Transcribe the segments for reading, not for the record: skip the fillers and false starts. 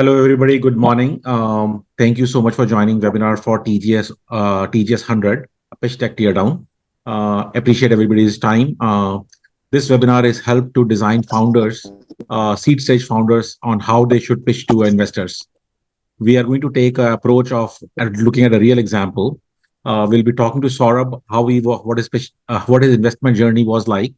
Hello, everybody. Good morning. Thank you so much for joining webinar for TGS 100, a pitch deck teardown. Appreciate everybody's time. This webinar is help to design founders, seed stage founders on how they should pitch to investors. We are going to take an approach of looking at a real example. We'll be talking to Saurabh, what his investment journey was like,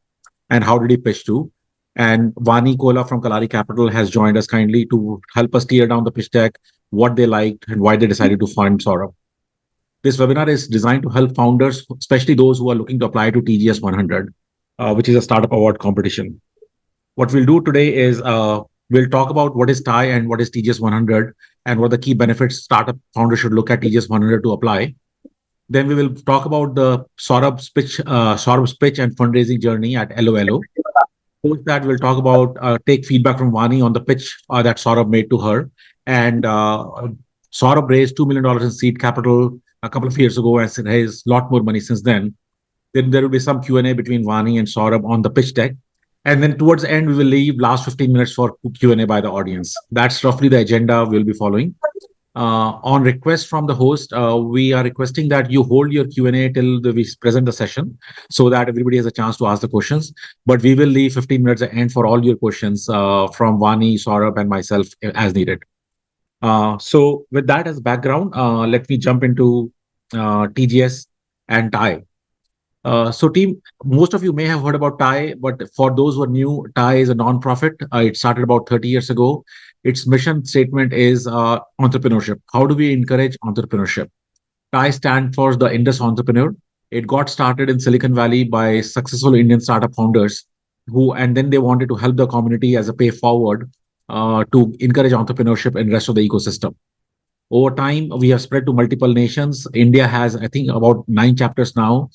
and how did he pitch to. And Vani Kola from Kalaari Capital has joined us kindly to help us tear down the pitch deck, what they liked, and why they decided to fund Saurabh. This webinar is designed to help founders, especially those who are looking to apply to TGS 100, which is a startup award competition. What we'll do today is we'll talk about what is TIE and what is TGS 100 and what the key benefits startup founders should look at TGS 100 to apply. Then we will talk about the Saurabh's pitch and fundraising journey at Eloelo. Post that, we'll talk about take feedback from Vani on the pitch that Saurabh made to her. And Saurabh raised $2 million in seed capital a couple of years ago and raised a lot more money since then. Then there will be some Q&A between Vani and Saurabh on the pitch deck. And then towards the end, we will leave last 15 minutes for Q&A by the audience. That's roughly the agenda we'll be following. On request from the host, we are requesting that you hold your Q&A till we present the session so that everybody has a chance to ask the questions. But we will leave 15 minutes at the end for all your questions from Vani, Saurabh, and myself as needed. So with that as background, let me jump into TGS and TIE. So team, most of you may have heard about TIE, but for those who are new, TIE is a non-profit. It started about 30 years ago. Its mission statement is entrepreneurship. How do we encourage entrepreneurship? TIE stands for the Indus Entrepreneur. It got started in Silicon Valley by successful Indian startup founders and then they wanted to help the community as a pay forward to encourage entrepreneurship in the rest of the ecosystem. Over time, we have spread to multiple nations. India has, I think, about 9 chapters now.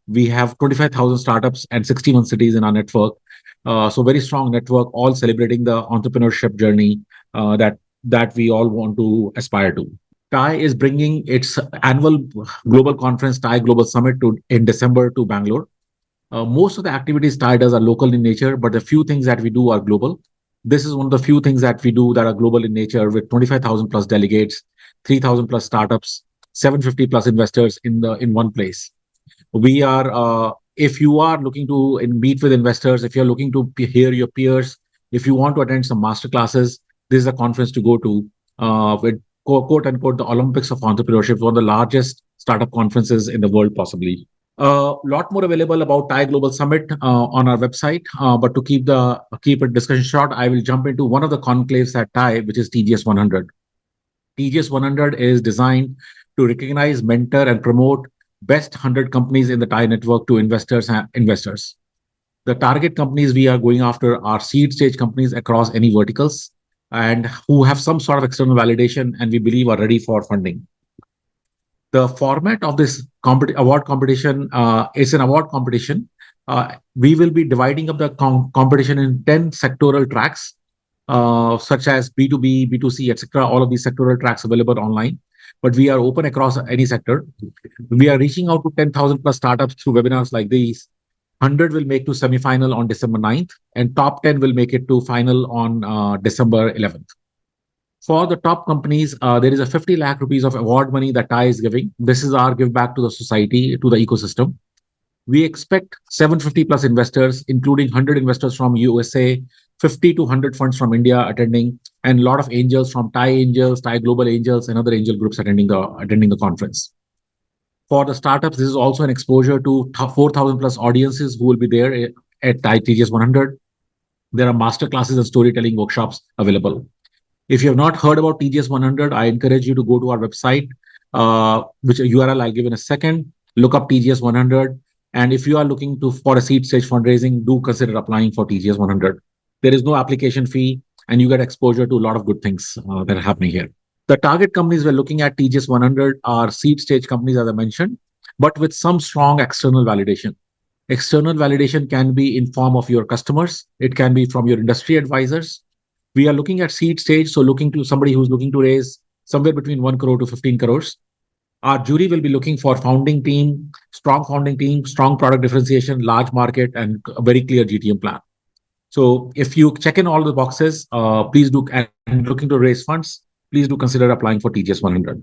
We have 25,000 startups and 61 cities in our network. So very strong network, all celebrating the entrepreneurship journey that we all want to aspire to. TIE is bringing its annual global conference, TIE Global Summit, in December to Bangalore. Most of the activities TIE does are local in nature, but the few things that we do are global. This is one of the few things that we do that are global in nature, with 25,000 plus delegates, 3,000 plus startups, 750 plus investors in one place. We are, if you are looking to meet with investors, if you're looking to hear your peers, if you want to attend some master classes, this is a conference to go to with quote unquote the Olympics of Entrepreneurship, one of the largest startup conferences in the world, possibly. A lot more available about TIE Global Summit on our website. But to keep it discussion short, I will jump into one of the conclaves at TIE, which is TGS 100. TGS 100 is designed to recognize, mentor, and promote best 100 companies in the TIE network to investors. The target companies we are going after are seed stage companies across any verticals and who have some sort of external validation and we believe are ready for funding. The format of this award competition is an award competition. We will be dividing up the competition in 10 sectoral tracks, such as B2B, B2C, etc. All of these sectoral tracks available online. But we are open across any sector. We are reaching out to 10,000 plus startups through webinars like these. 100 will make to semi-final on December 9th, and top 10 will make it to final on December 11th. For the top companies, there is a 50 lakh rupees of award money that TIE is giving. This is our give back to the society, to the ecosystem. We expect 750 plus investors, including 100 investors from USA, 50 to 100 funds from India attending, and a lot of angels from TIE Angels, TIE Global Angels, and other angel groups attending the conference. For the startups, this is also an exposure to 4,000 plus audiences who will be there at TIE TGS 100. There are master classes and storytelling workshops available. If you have not heard about TGS 100, I encourage you to go to our website, which URL I'll give in a second. Look up TGS 100. And if you are looking for a seed stage fundraising, do consider applying for TGS 100. There is no application fee, and you get exposure to a lot of good things that are happening here. The target companies we're looking at TGS 100 are seed stage companies, as I mentioned, but with some strong external validation. External validation can be in form of your customers. It can be from your industry advisors. We are looking at seed stage, so looking to somebody who's looking to raise somewhere between 1 crore to 15 crores. Our jury will be looking for founding team, strong product differentiation, large market, and a very clear GTM plan. So if you check in all the boxes, please do, and looking to raise funds, please do consider applying for TGS 100.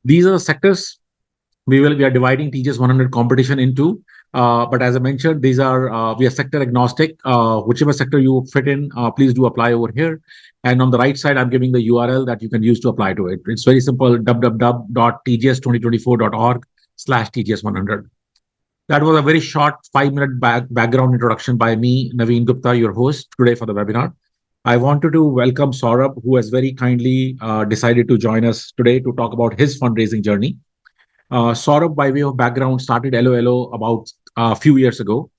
These are the sectors we are dividing TGS 100 competition into. But as I mentioned, these are we are sector agnostic. Whichever sector you fit in, please do apply over here. And on the right side, I'm giving the URL that you can use to apply to it. It's very simple: www.tgs2024.org/TGS100. That was a very short 5 minute background introduction by me, Naveen Gupta, your host today for the webinar. I wanted to welcome Saurabh, who has very kindly decided to join us today to talk about his fundraising journey. Saurabh, by way of background, started Eloelo about a few years ago.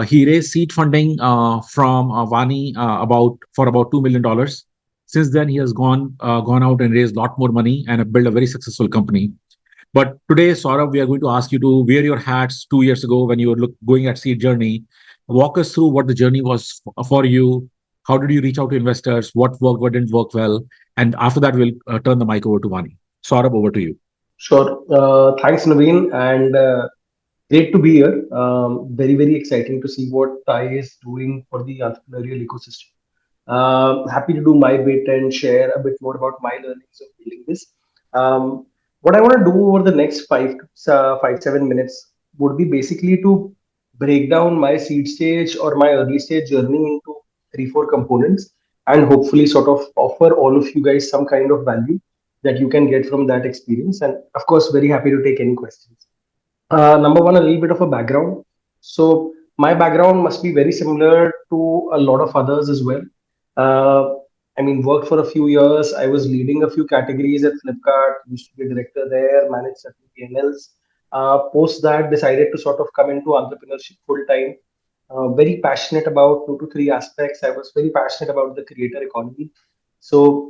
He raised seed funding from Vani about $2 million. Since then, he has gone out and raised a lot more money and have built a very successful company. But today, Saurabh, we are going to ask you to wear your hats 2 years ago when you were going at seed journey. Walk us through what the journey was for you. How did you reach out to investors? What worked, what didn't work well? And after that, we'll turn the mic over to Vani. Saurabh, over to you. Sure. Thanks, Naveen, and great to be here. Very, very exciting to see what Thai is doing for the entrepreneurial ecosystem. Happy to do my bit and share a bit more about my learnings of building this. What I want to do over the next 7 minutes would be basically to break down my seed stage or my early stage journey into three, four components, and hopefully sort of offer all of you guys some kind of value that you can get from that experience. And of course, very happy to take any questions. Number one, a little bit of a background. So my background must be very similar to a lot of others as well. Uh, I mean, worked for a few years. I was leading a few categories at Flipkart. Used to be a director there, managed certain P&Ls. Post that, decided to sort of come into entrepreneurship full time. Very passionate about two to three aspects. I was very passionate about the creator economy. So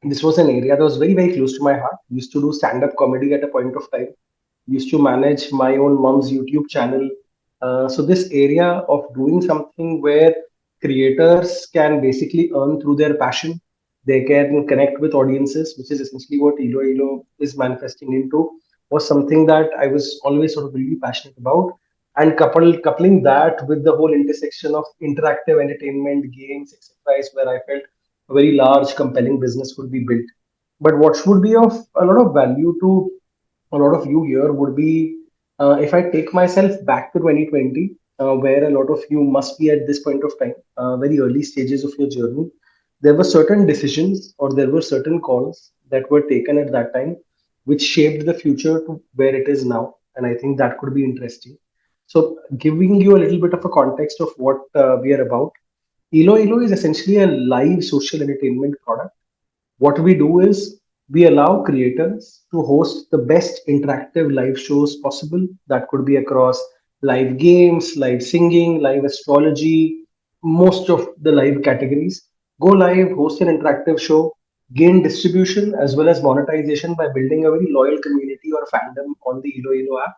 this was an area that was very, very close to my heart. Used to do stand-up comedy at a point of time. Used to manage my own mom's YouTube channel. So this area of doing something where creators can basically earn through their passion, they can connect with audiences, which is essentially what Eloelo is manifesting into, was something that I was always sort of really passionate about. And coupling that with the whole intersection of interactive entertainment, games, etc., is where I felt a very large, compelling business could be built. But what would be of a lot of value to a lot of you here would be if I take myself back to 2020, where a lot of you must be at this point of time, very early stages of your journey. There were certain decisions or there were certain calls that were taken at that time, which shaped the future to where it is now. And I think that could be interesting. So, giving you a little bit of a context of what we are about, Eloelo is essentially a live social entertainment product. What we do is we allow creators to host the best interactive live shows possible. That could be across live games, live singing, live astrology, most of the live categories. Go live, host an interactive show, gain distribution as well as monetization by building a very loyal community or fandom on the Iloilo app,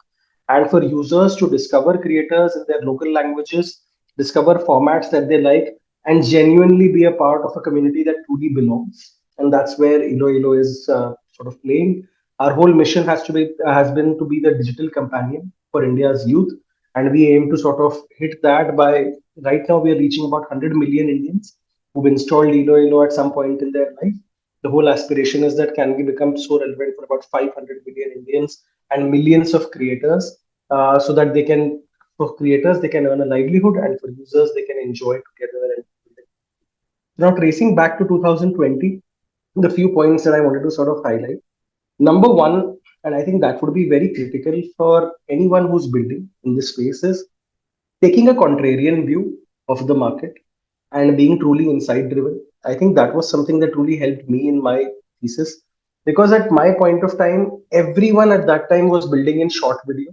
and for users to discover creators in their local languages, discover formats that they like, and genuinely be a part of a community that truly belongs. And that's where Iloilo is sort of playing. Our whole mission has been to be the digital companion for India's youth, and we aim to sort of hit that by right now we are reaching about 100 million Indians who've installed Iloilo at some point in their life. The whole aspiration is that can we become so relevant for about 500 million Indians and millions of creators, so that they can, for creators, they can earn a livelihood, and for users, they can enjoy together. And now, tracing back to 2020, the few points that I wanted to sort of highlight. Number one, and I think that would be very critical for anyone who's building in this space, is taking a contrarian view of the market and being truly insight driven. I think that was something that really helped me in my thesis, because at my point of time, everyone at that time was building in short video.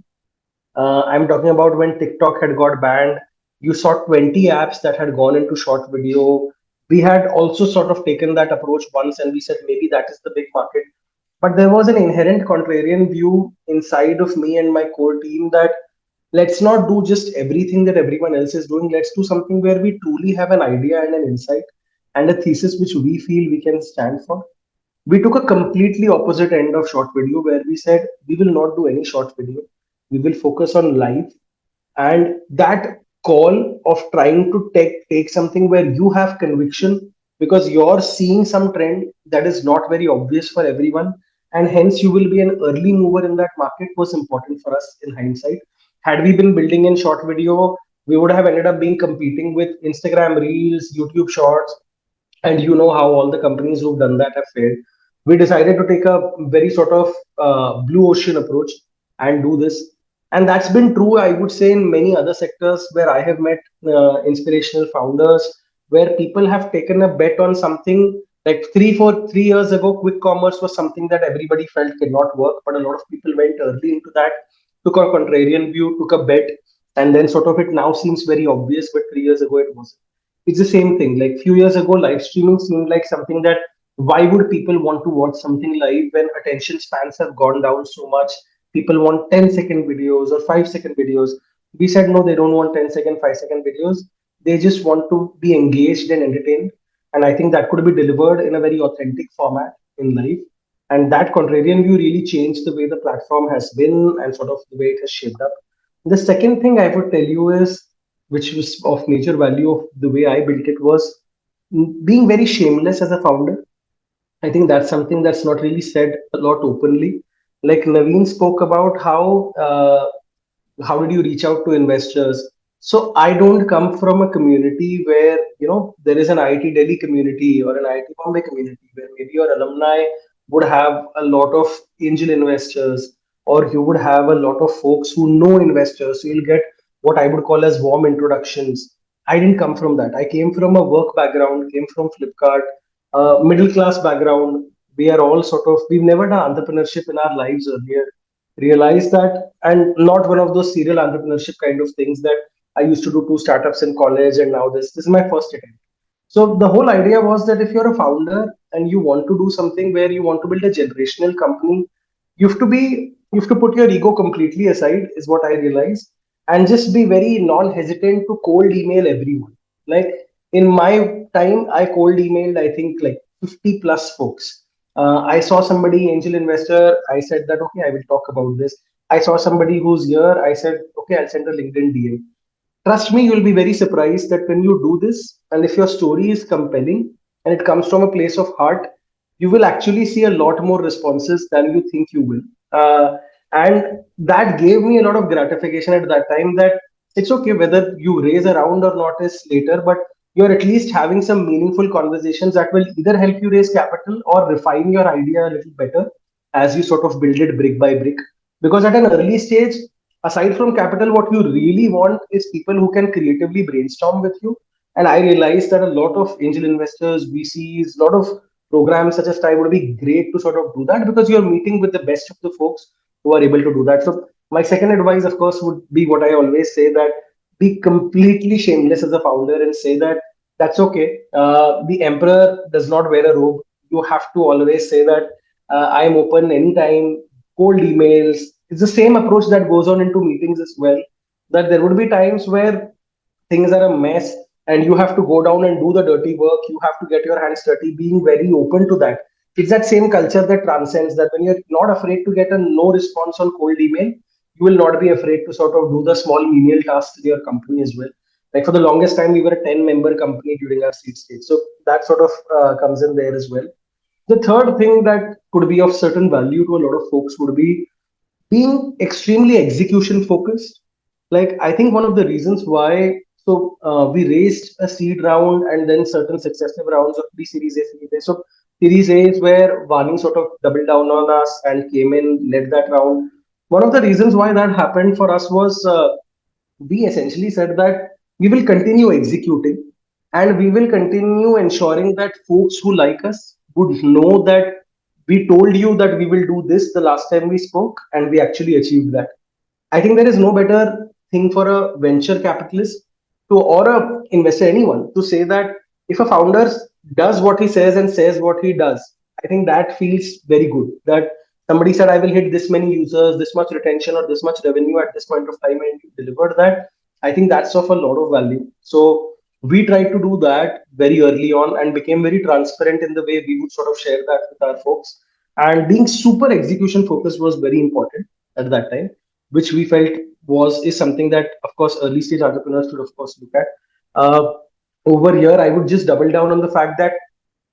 I'm talking about when TikTok had got banned. You saw 20 apps that had gone into short video. We had also sort of taken that approach once and we said maybe that is the big market. But there was an inherent contrarian view inside of me and my core team that let's not do just everything that everyone else is doing. Let's do something where we truly have an idea and an insight and a thesis which we feel we can stand for. We took a completely opposite end of short video where we said we will not do any short video. We will focus on live, and that call of trying to take something where you have conviction because you're seeing some trend that is not very obvious for everyone, and hence you will be an early mover in that market was important for us in hindsight. Had we been building in short video, we would have ended up being competing with Instagram Reels, YouTube Shorts, and you know how all the companies who've done that have failed. We decided to take a very sort of blue ocean approach and do this. And that's been true, I would say, in many other sectors where I have met inspirational founders, where people have taken a bet on something like 3 years ago. Quick commerce was something that everybody felt cannot work, but a lot of people went early into that, took a contrarian view, took a bet, and then sort of it now seems very obvious, but 3 years ago it wasn't. It's the same thing. Like few years ago, live streaming seemed like something that why would people want to watch something live when attention spans have gone down so much? People want 10-second videos or 5-second videos. We said no, they don't want 10-second, 5-second videos. They just want to be engaged and entertained. And I think that could be delivered in a very authentic format in live. And that contrarian view really changed the way the platform has been and sort of the way it has shaped up. The second thing I would tell you is, which was of major value of the way I built it, was being very shameless as a founder. I think that's something that's not really said a lot openly. Like Naveen spoke about how did you reach out to investors. So I don't come from a community where there is an IIT Delhi community or an IIT Bombay community where maybe your alumni would have a lot of angel investors, or you would have a lot of folks who know investors, so you'll get what I would call as warm introductions. I didn't come from that. I came from a work background, came from Flipkart, middle class background. We are all sort of, we've never done entrepreneurship in our lives earlier. Realized that, and not one of those serial entrepreneurship kind of things that I used to do two startups in college and now this is my first attempt. So the whole idea was that if you're a founder and you want to do something where you want to build a generational company, you have to put your ego completely aside, is what I realized, and just be very non-hesitant to cold email everyone. Like in my time, I cold emailed I think like 50 plus folks. I saw somebody angel investor. I said that okay, I will talk about this. I saw somebody who's here. I said okay, I'll send a LinkedIn DM. Trust me, you'll be very surprised that when you do this, and if your story is compelling and it comes from a place of heart, you will actually see a lot more responses than you think you will. And that gave me a lot of gratification at that time, that it's okay whether you raise a round or not is later, but you're at least having some meaningful conversations that will either help you raise capital or refine your idea a little better as you sort of build it brick by brick. Because at an early stage, aside from capital, what you really want is people who can creatively brainstorm with you. And I realized that a lot of angel investors, VCs, a lot of programs such as TIE would be great to sort of do that, because you're meeting with the best of the folks who are able to do that. So my second advice, of course, would be what I always say, that be completely shameless as a founder and say that that's okay. The emperor does not wear a robe. You have to always say that I'm open anytime, cold emails. It's the same approach that goes on into meetings as well. That there would be times where things are a mess and you have to go down and do the dirty work. You have to get your hands dirty, being very open to that. It's that same culture that transcends that when you're not afraid to get a no response on cold email, you will not be afraid to sort of do the small menial tasks in your company as well. Like for the longest time, we were a 10-member company during our seed stage. So that sort of comes in there as well. The third thing that could be of certain value to a lot of folks would be being extremely execution focused. Like I think one of the reasons why, we raised a seed round and then certain successive rounds of pre-series A, series A. So series A is where Vani sort of doubled down on us and came in, led that round. One of the reasons why that happened for us was we essentially said that we will continue executing and we will continue ensuring that folks who like us would know that we told you that we will do this the last time we spoke and we actually achieved that. I think there is no better thing for a venture capitalist to, or a investor, anyone, to say that if a founder does what he says and says what he does, I think that feels very good. That somebody said I will hit this many users, this much retention, or this much revenue at this point of time, and you delivered that. I think that's of a lot of value. So we tried to do that very early on and became very transparent in the way we would sort of share that with our folks. And being super execution focused was very important at that time. which we felt was is something that, of course, early stage entrepreneurs should, of course, look at. Uh, Over here, I would just double down on the fact that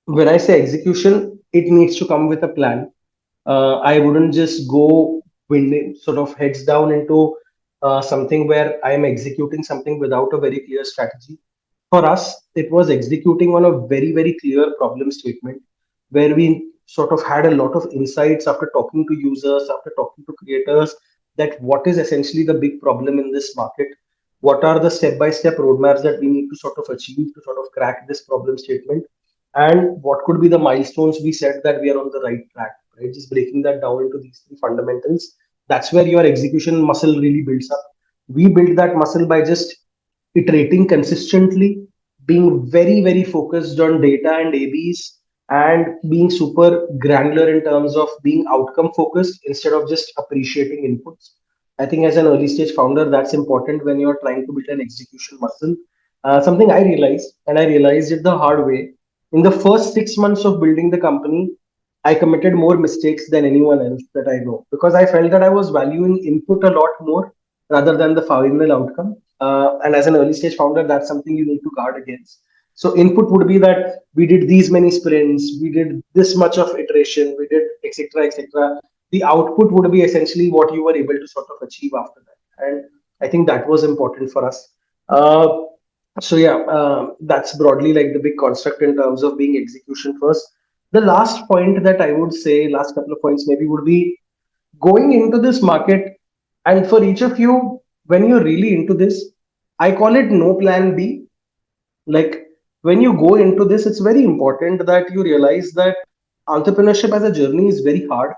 when I say execution, it needs to come with a plan. I wouldn't just go sort of heads down into something where I am executing something without a very clear strategy. For us, it was executing on a very, very clear problem statement where we sort of had a lot of insights after talking to users, after talking to creators, that what is essentially the big problem in this market, what are the step by step roadmaps that we need to sort of achieve to sort of crack this problem statement, and what could be the milestones we set that we are on the right track, right? Just breaking that down into these three fundamentals. That's where your execution muscle really builds up. We build that muscle by just iterating consistently, being very, very focused on data and ABs, and being super granular in terms of being outcome focused instead of just appreciating inputs. I think as an early stage founder, that's important when you're trying to build an execution muscle. Something I realized, and I realized it the hard way, in the first 6 months of building the company, I committed more mistakes than anyone else that I know because I felt that I was valuing input a lot more rather than the final outcome. And as an early stage founder, that's something you need to guard against. So input would be that we did these many sprints, we did this much of iteration, we did etc. etc. The output would be essentially what you were able to sort of achieve after that, and I think that was important for us. Uh, so yeah, that's broadly like the big construct in terms of being execution first. The last point that I would say, last couple of points maybe, would be going into this market. And for each of you, when you're really into this, I call it no plan B. Like when you go into this, it's very important that you realize that entrepreneurship as a journey is very hard.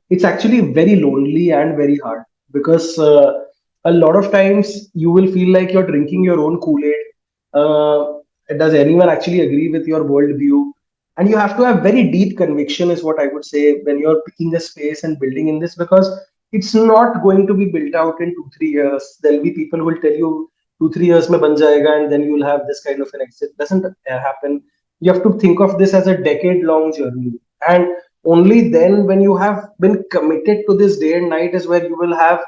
It's actually very lonely and very hard because a lot of times you will feel like you're drinking your own Kool-Aid. Does anyone actually agree with your worldview? And you have to have very deep conviction, is what I would say, when you're picking a space and building in this, because it's not going to be built out in 2 3 years. There'll be people who will tell you 2 3 years mein ban jayega, and then you'll have this kind of an exit. Doesn't happen. You have to think of this as a decade-long journey, and only then, when you have been committed to this day and night, is where you will have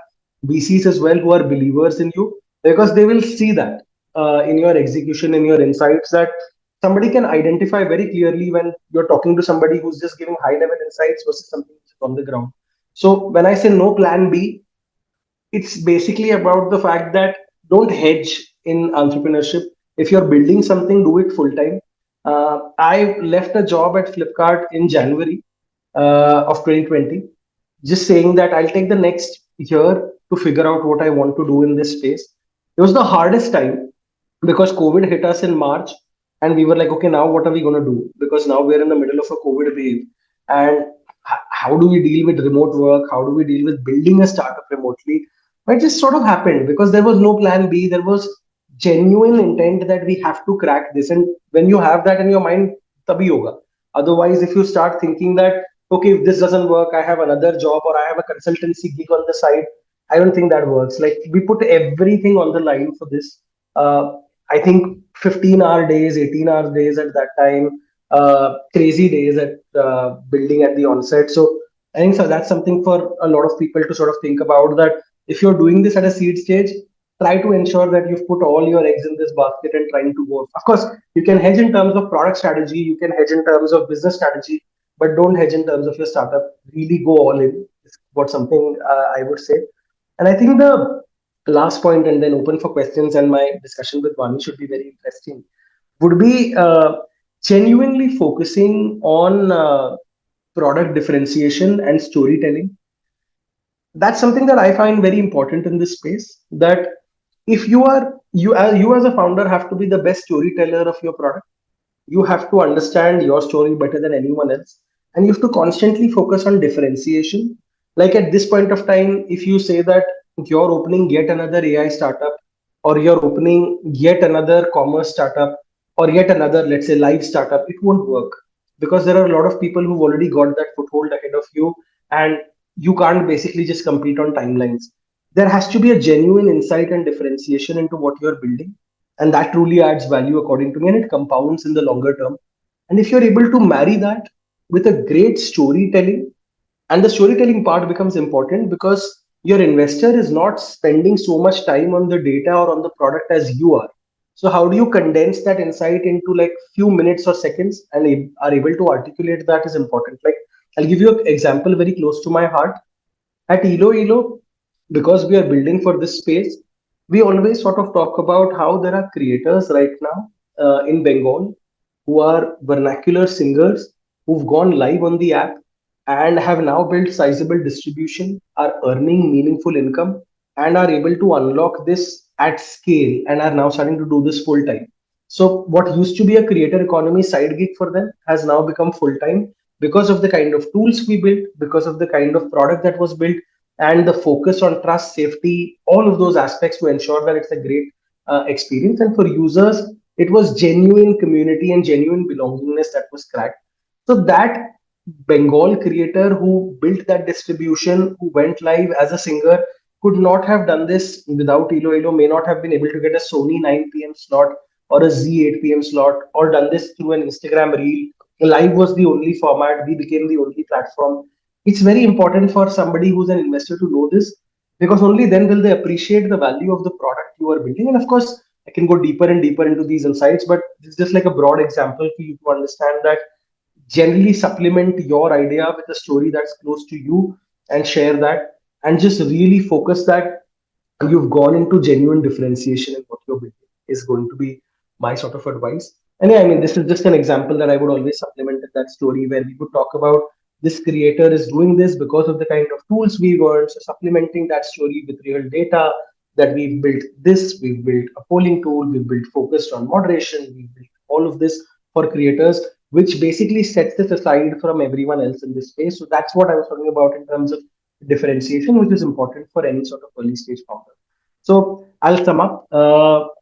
VCs as well who are believers in you, because they will see that in your execution, in your insights, that somebody can identify very clearly when you're talking to somebody who's just giving high level insights versus something which is on the ground. So when I say no plan B, it's basically about the fact that don't hedge in entrepreneurship. If you're building something, do it full time. I left a job at Flipkart in January of 2020, just saying that I'll take the next year to figure out what I want to do in this space. It was the hardest time because COVID hit us in March, and we were like, okay, now what are we going to do? Because now we're in the middle of a COVID wave, and how do we deal with remote work? How do we deal with building a startup remotely? But it just sort of happened because there was no plan B. There was genuine intent that we have to crack this, and when you have that in your mind, tabhi hoga. Otherwise, if you start thinking that, okay, if this doesn't work, I have another job or I have a consultancy gig on the side, I don't think that works. Like we put everything on the line for this. I think 15-hour days, 18-hour days at that time, crazy days at building at the onset. So I think so that's something for a lot of people to sort of think about, that if you're doing this at a seed stage, try to ensure that you've put all your eggs in this basket and trying to go. Of course, you can hedge in terms of product strategy, you can hedge in terms of business strategy, but don't hedge in terms of your startup. Really go all in. Is what something I would say. And I think the last point, and then open for questions, and my discussion with Vani should be very interesting, would be genuinely focusing on product differentiation and storytelling. That's something that I find very important in this space. That if you as a founder have to be the best storyteller of your product. You have to understand your story better than anyone else, and you have to constantly focus on differentiation. Like at this point of time, if you say that you're opening yet another AI startup, or you're opening yet another commerce startup, or yet another, let's say, live startup, it won't work because there are a lot of people who've already got that foothold ahead of you, and you can't basically just compete on timelines. There has to be a genuine insight and differentiation into what you're building, and that truly adds value according to me, and it compounds in the longer term. And if you're able to marry that with a great storytelling, and the storytelling part becomes important because your investor is not spending so much time on the data or on the product as you are. So how do you condense that insight into like few minutes or seconds and are able to articulate that is important. Like I'll give you an example very close to my heart. At Eloelo, because we are building for this space, we always sort of talk about how there are creators right now in Bengal who are vernacular singers who've gone live on the app and have now built sizable distribution, are earning meaningful income, and are able to unlock this at scale and are now starting to do this full time. So, what used to be a creator economy side gig for them has now become full time because of the kind of tools we built, because of the kind of product that was built, and the focus on trust, safety, all of those aspects to ensure that it's a great experience. And for users, it was genuine community and genuine belongingness that was cracked. So that Bengal creator who built that distribution, who went live as a singer, could not have done this without Eloelo, may not have been able to get a Sony 9 p.m. slot or a Z 8 p.m. slot, or done this through an Instagram reel. Live was the only format, we became the only platform. It's very important for somebody who's an investor to know this, because only then will they appreciate the value of the product you are building. And of course, I can go deeper and deeper into these insights, but it's just like a broad example for you to understand that generally supplement your idea with a story that's close to you and share that, and just really focus that you've gone into genuine differentiation in what you're building is going to be my sort of advice. And yeah, I mean, this is just an example that I would always supplement with that story where we would talk about this creator is doing this because of the kind of tools we learned. So supplementing that story with real data that we've built this, we've built a polling tool, we've built focused on moderation, we've built all of this for creators, which basically sets this aside from everyone else in this space. So that's what I was talking about in terms of differentiation, which is important for any sort of early stage founder. So I'll sum up.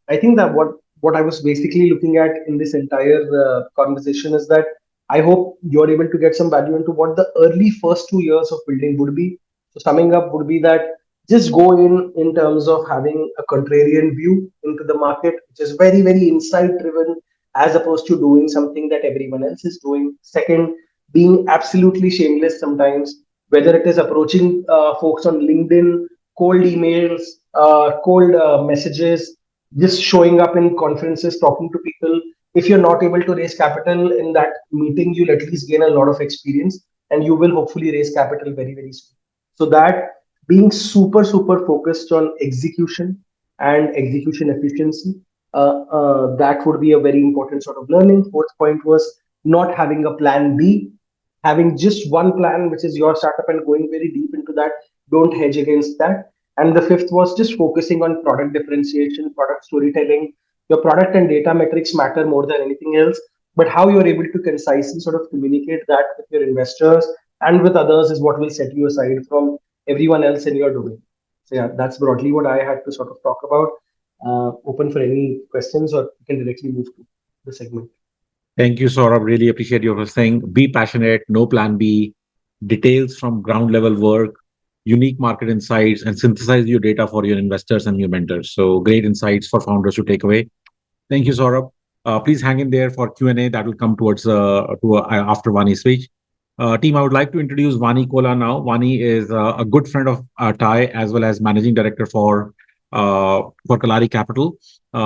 I think that what I was basically looking at in this entire conversation is that I hope you're able to get some value into what the early first 2 years of building would be. So summing up would be that just go in terms of having a contrarian view into the market, which is very insight driven, as opposed to doing something that everyone else is doing. Second, being absolutely shameless sometimes, whether it is approaching folks on LinkedIn, cold emails, cold messages, just showing up in conferences, talking to people. If you're not able to raise capital in that meeting, you'll at least gain a lot of experience and you will hopefully raise capital very soon. So that being super focused on execution and execution efficiency, that would be a very important sort of learning. Fourth point was not having a plan B, having just one plan, which is your startup, and going very deep into that. Don't hedge against that. And the fifth was just focusing on product differentiation, product storytelling. Your product and data metrics matter more than anything else, but how you're able to concisely sort of communicate that with your investors and with others is what will set you aside from everyone else in your domain. So yeah, that's broadly what I had to sort of talk about. Open for any questions, or you can directly move to the segment. Thank you, Saurabh. Really appreciate your saying. Be passionate, no plan B, details from ground level work, unique market insights, and synthesize your data for your investors and your mentors. So great insights for founders to take away. Thank you, Saurabh. Please hang in there for Q&A. That will come towards after Vani's speech. Team, I would like to introduce Vani Kola now. Vani is a good friend of Thai, as well as managing director for Kalaari Capital.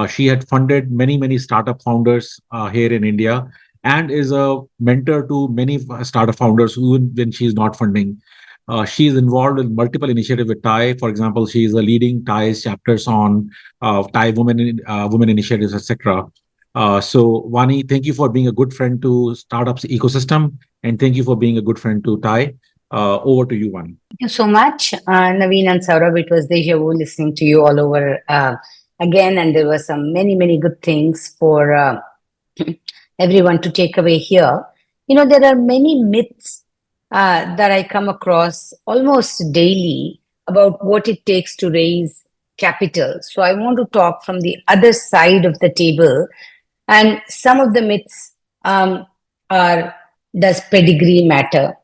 She had funded many startup founders here in India, and is a mentor to many startup founders even when she is not funding. She is involved in multiple initiatives with Thai. For example, she is leading Thai's chapters on Thai women initiatives, etc. So, Vani, thank you for being a good friend to startups ecosystem, and thank you for being a good friend to Thai. Over to you, Vani. Thank you so much, Naveen and Saurabh. It was deja vu listening to you all over again, and there were some many good things for everyone to take away here. You know, there are many myths that I come across almost daily about what it takes to raise capital. So I want to talk from the other side of the table, and some of the myths are: does pedigree matter?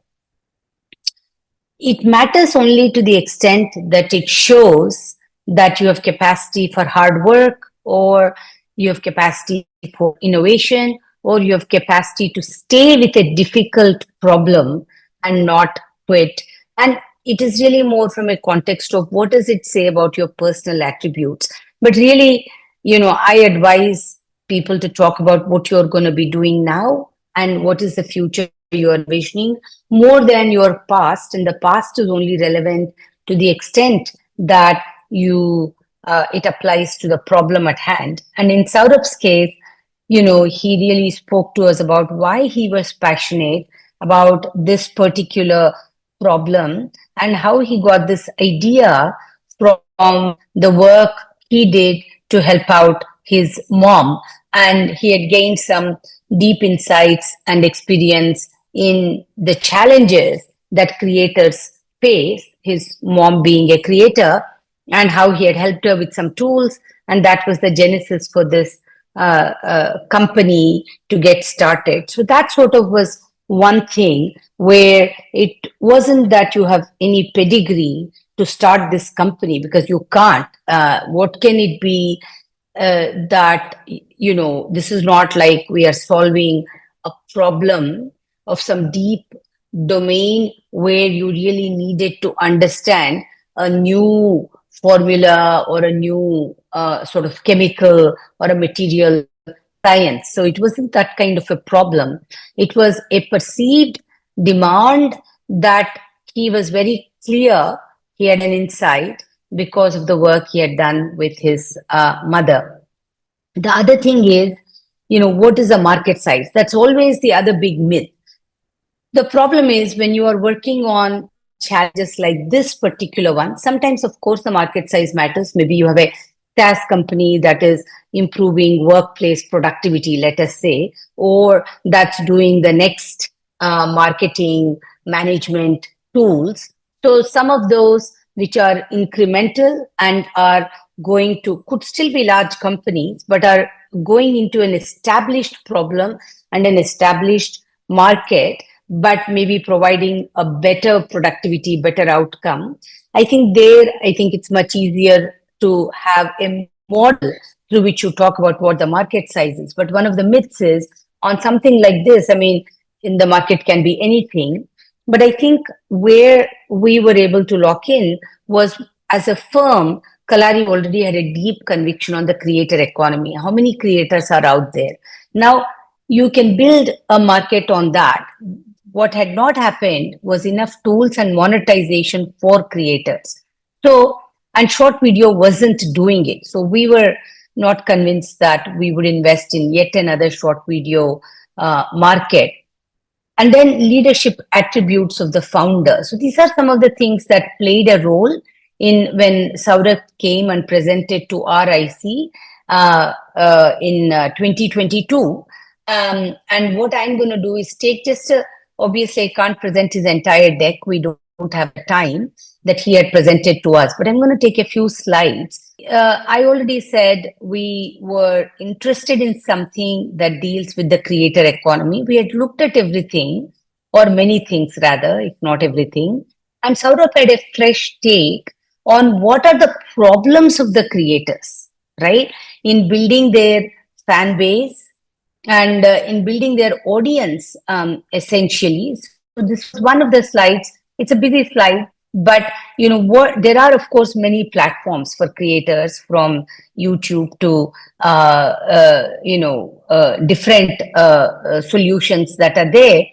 It matters only to the extent that it shows that you have capacity for hard work, or you have capacity for innovation, or you have capacity to stay with a difficult problem and not quit. And it is really more from a context of what does it say about your personal attributes. But really, I advise people to talk about what you're going to be doing now and what is the future you are envisioning more than your past. And the past is only relevant to the extent that it applies to the problem at hand. And in Saurabh's case, he really spoke to us about why he was passionate about this particular problem and how he got this idea from the work he did to help out his mom. And he had gained some deep insights and experience in the challenges that creators face, his mom being a creator, and how he had helped her with some tools. And that was the genesis for this company to get started. So that sort of was one thing where it wasn't that you have any pedigree to start this company, because you can't. What can it be that, this is not like we are solving a problem of some deep domain where you really needed to understand a new formula or a new sort of chemical or a material science. So it wasn't that kind of a problem. It was a perceived demand that he was very clear he had an insight because of the work he had done with his mother. The other thing is, what is the market size? That's always the other big myth. The problem is when you are working on challenges like this particular one, sometimes, of course, the market size matters. Maybe you have a SaaS company that is improving workplace productivity, let us say, or that's doing the next marketing management tools. So some of those which are incremental and are could still be large companies, but are going into an established problem and an established market, but maybe providing a better productivity, better outcome. I think it's much easier to have a model through which you talk about what the market size is. But one of the myths is on something like this, in the market can be anything. But I think where we were able to lock in was, as a firm, Kalaari already had a deep conviction on the creator economy. How many creators are out there? Now, you can build a market on that. What had not happened was enough tools and monetization for creators. So, and short video wasn't doing it. So we were not convinced that we would invest in yet another short video market. And then leadership attributes of the founder. So these are some of the things that played a role in when Saurabh came and presented to RIC in 2022. And what I'm going to do is take obviously I can't present his entire deck. We don't have the time that he had presented to us, but I'm going to take a few slides. I already said we were interested in something that deals with the creator economy. We had looked at everything, or many things rather, if not everything. And Saurabh had a fresh take on what are the problems of the creators, right? In building their fan base and in building their audience, essentially. So this was one of the slides. It's a busy slide, but there are, of course, many platforms for creators, from YouTube to different solutions that are there.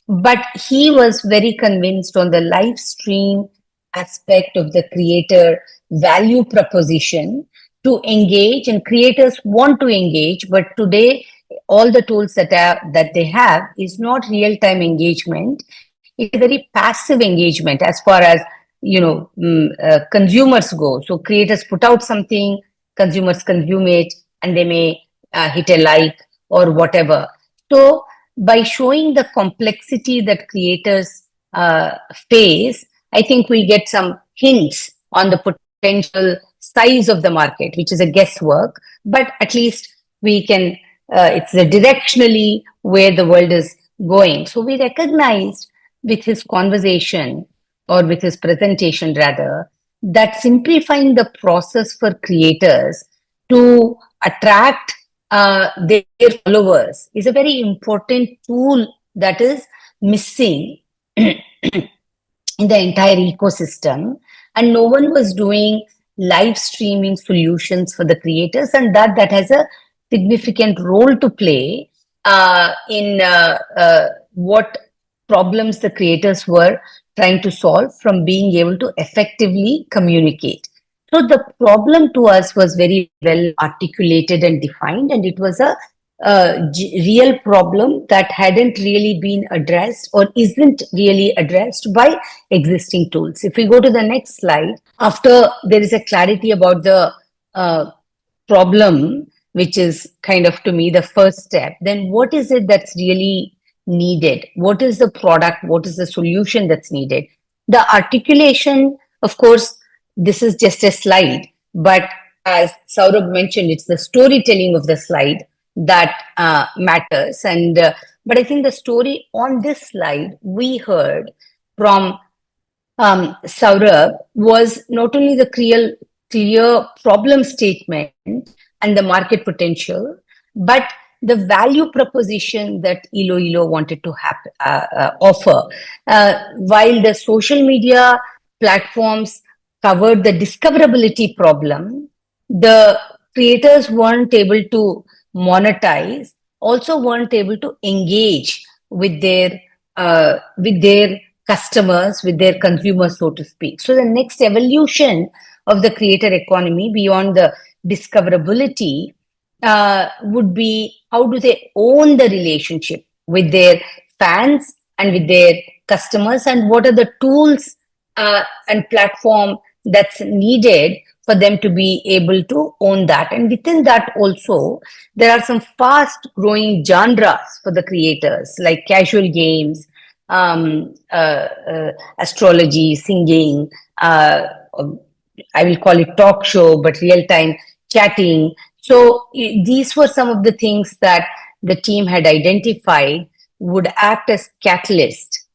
But he was very convinced on the live stream aspect of the creator value proposition to engage, and creators want to engage, but today all the tools that they have is not real-time engagement. It's a very passive engagement as far as consumers go. So creators put out something, consumers consume it, and they may hit a like or whatever. So by showing the complexity that creators face, I think we get some hints on the potential size of the market, which is a guesswork, but at least we can, it's directionally where the world is going. So we recognized with his conversation, or with his presentation rather, that simplifying the process for creators to attract their followers is a very important tool that is missing in the entire ecosystem, and no one was doing live streaming solutions for the creators, and that has a significant role to play in what problems the creators were trying to solve from being able to effectively communicate. So the problem to us was very well articulated and defined, and it was a real problem that hadn't really been addressed or isn't really addressed by existing tools. If we go to the next slide, after there is a clarity about the problem, which is kind of to me the first step, then what is it that's really needed? What is the product? What is the solution that's needed? The articulation, of course, this is just a slide, but as Saurabh mentioned, it's the storytelling of the slide that matters. And but I think the story on this slide we heard from Saurabh was not only the clear problem statement and the market potential, but the value proposition that Eloelo wanted to offer. While the social media platforms covered the discoverability problem, the creators weren't able to monetize, also weren't able to engage with their customers, with their consumers, so to speak. So the next evolution of the creator economy beyond the discoverability would be, how do they own the relationship with their fans and with their customers, and what are the tools and platform that's needed for them to be able to own that. And within that also, there are some fast growing genres for the creators, like casual games, astrology, singing, I will call it talk show, but real time chatting. So these were some of the things that the team had identified would act as catalyst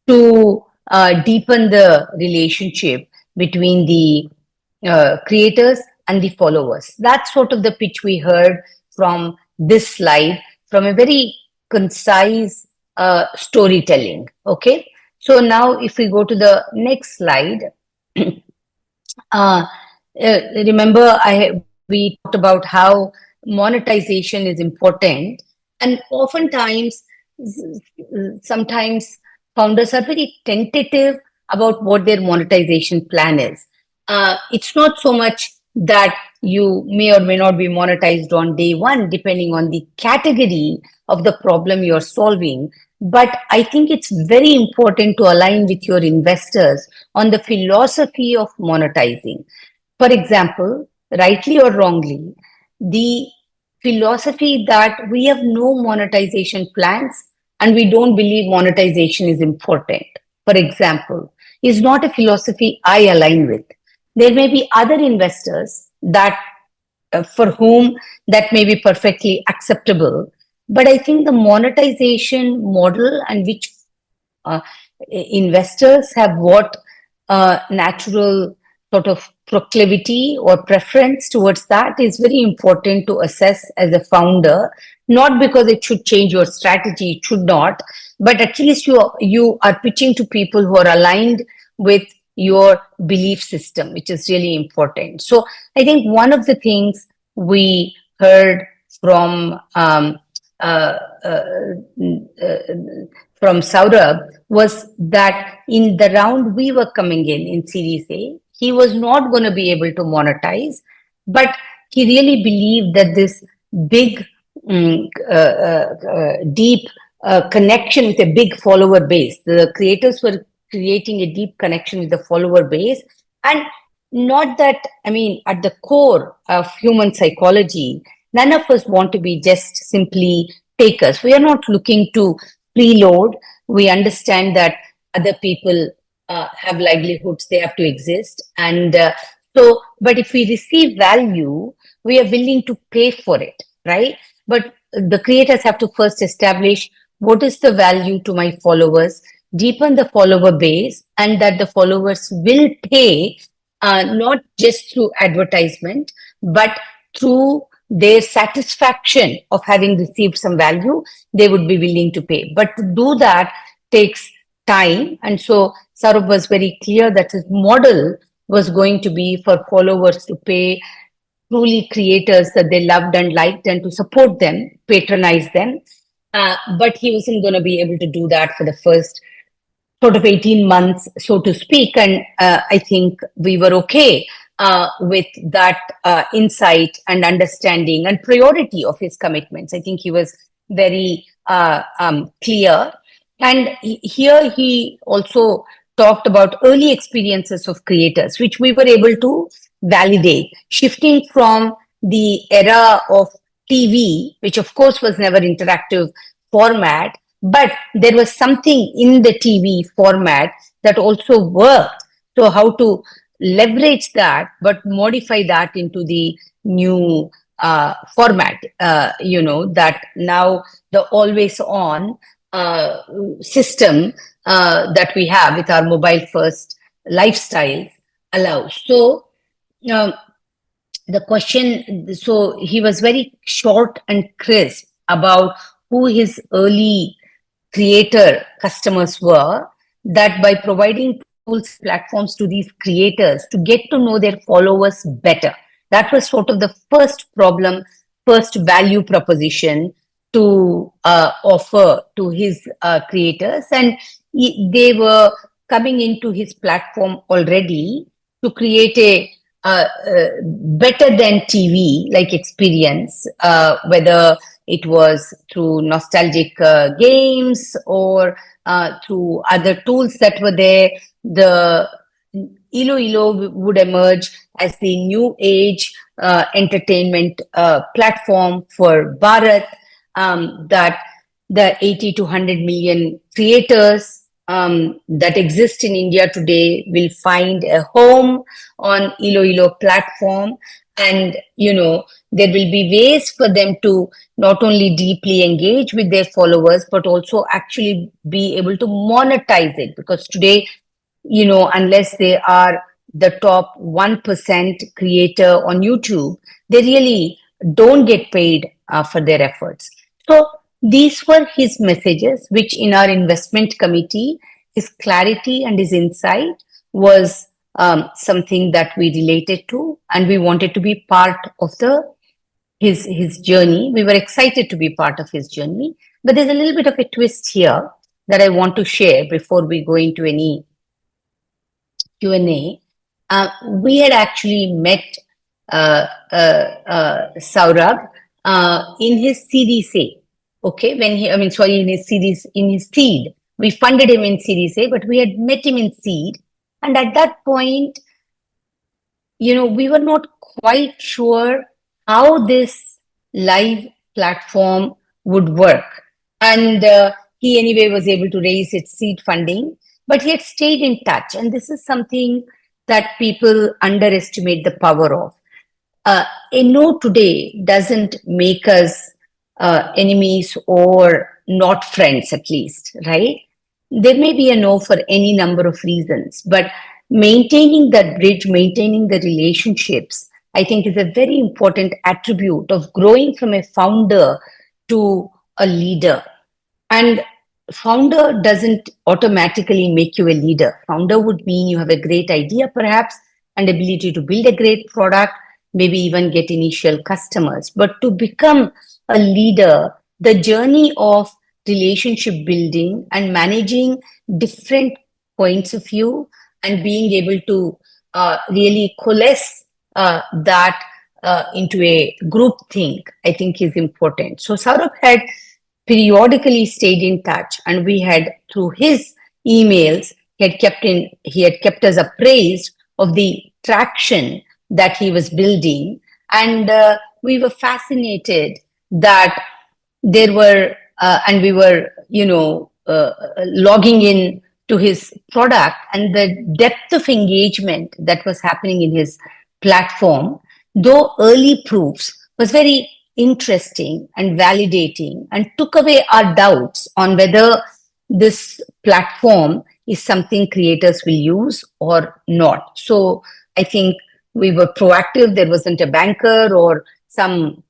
to deepen the relationship between the creators and the followers. That's sort of the pitch we heard from this slide, from a very concise storytelling. Okay, so now if we go to the next slide, remember we talked about how monetization is important, and oftentimes, sometimes founders are very tentative about what their monetization plan is. It's not so much that you may or may not be monetized on day one, depending on the category of the problem you're solving. But I think it's very important to align with your investors on the philosophy of monetizing. For example, rightly or wrongly, the philosophy that we have no monetization plans and we don't believe monetization is important, for example, is not a philosophy I align with. There may be other investors that for whom that may be perfectly acceptable, but I think the monetization model and which investors have what natural sort of proclivity or preference towards that is very important to assess as a founder, not because it should change your strategy, it should not, but at least you are pitching to people who are aligned with your belief system, which is really important. So I think one of the things we heard from Saurabh was that in the round we were coming in Series A, he was not going to be able to monetize, but he really believed that this big, deep connection with a big follower base, the creators were creating a deep connection with the follower base. And not that, I mean, at the core of human psychology, none of us want to be just simply takers. We are not looking to preload. We understand that other people have livelihoods, they have to exist. And but if we receive value, we are willing to pay for it, right? But the creators have to first establish what is the value to my followers, deepen the follower base, and that the followers will pay not just through advertisement, but through their satisfaction of having received some value, they would be willing to pay. But to do that takes time. And so Saurabh was very clear that his model was going to be for followers to pay truly creators that they loved and liked and to support them, patronize them. But he wasn't going to be able to do that for the first sort of 18 months, so to speak. And I think we were okay with that insight and understanding and priority of his commitments. I think he was very clear. And here he also talked about early experiences of creators, which we were able to validate, shifting from the era of TV, which of course was never interactive format, but there was something in the TV format that also worked. So how to leverage that, but modify that into the new format, that now the always on system that we have with our mobile first lifestyle allows. So the question, so he was very short and crisp about who his early creator customers were, that by providing tools, platforms to these creators to get to know their followers better. That was sort of the first problem, first value proposition to offer to his creators. And they were coming into his platform already to create a better than TV like experience, whether it was through nostalgic games or through other tools that were there. The Eloelo would emerge as the new age entertainment platform for Bharat, that the 80 to 100 million creators that exist in India today will find a home on Eloelo platform. And, there will be ways for them to not only deeply engage with their followers, but also actually be able to monetize it. Because today, unless they are the top 1% creator on YouTube, they really don't get paid for their efforts. So these were his messages, which in our investment committee, his clarity and his insight was something that we related to, and we wanted to be part of his journey. We were excited to be part of his journey. But there's a little bit of a twist here that I want to share before we go into any Q&A. We had actually met Saurabh in his Series A. Okay, in his seed. We funded him in Series A, but we had met him in seed. And at that point, we were not quite sure how this live platform would work. And he anyway was able to raise its seed funding, but he had stayed in touch. And this is something that people underestimate the power of. A no today doesn't make us enemies or not friends, at least, right? There may be a no for any number of reasons, but maintaining that bridge, maintaining the relationships, I think is a very important attribute of growing from a founder to a leader. And founder doesn't automatically make you a leader. Founder would mean you have a great idea, perhaps, and ability to build a great product, maybe even get initial customers. But to become a leader, the journey of relationship building and managing different points of view and being able to really coalesce that into a group think, I think is important. So Saurabh had periodically stayed in touch, and we had, through his emails, he had kept us appraised of the traction that he was building. And we were fascinated that there were, and we were, logging in to his product, and the depth of engagement that was happening in his platform, though early proofs, was very interesting and validating, and took away our doubts on whether this platform is something creators will use or not. So I think we were proactive. There wasn't a banker or some,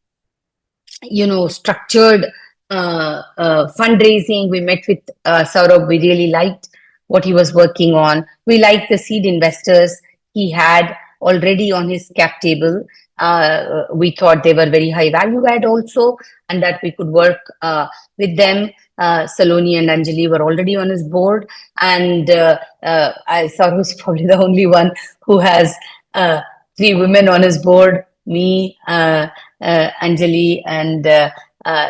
structured fundraising. We met with Saurabh. We really liked what he was working on. We liked the seed investors he had already on his cap table. We thought they were very high value add also, and that we could work with them. Saloni and Anjali were already on his board, and I saw who's probably the only one who has three women on his board: me, Anjali, and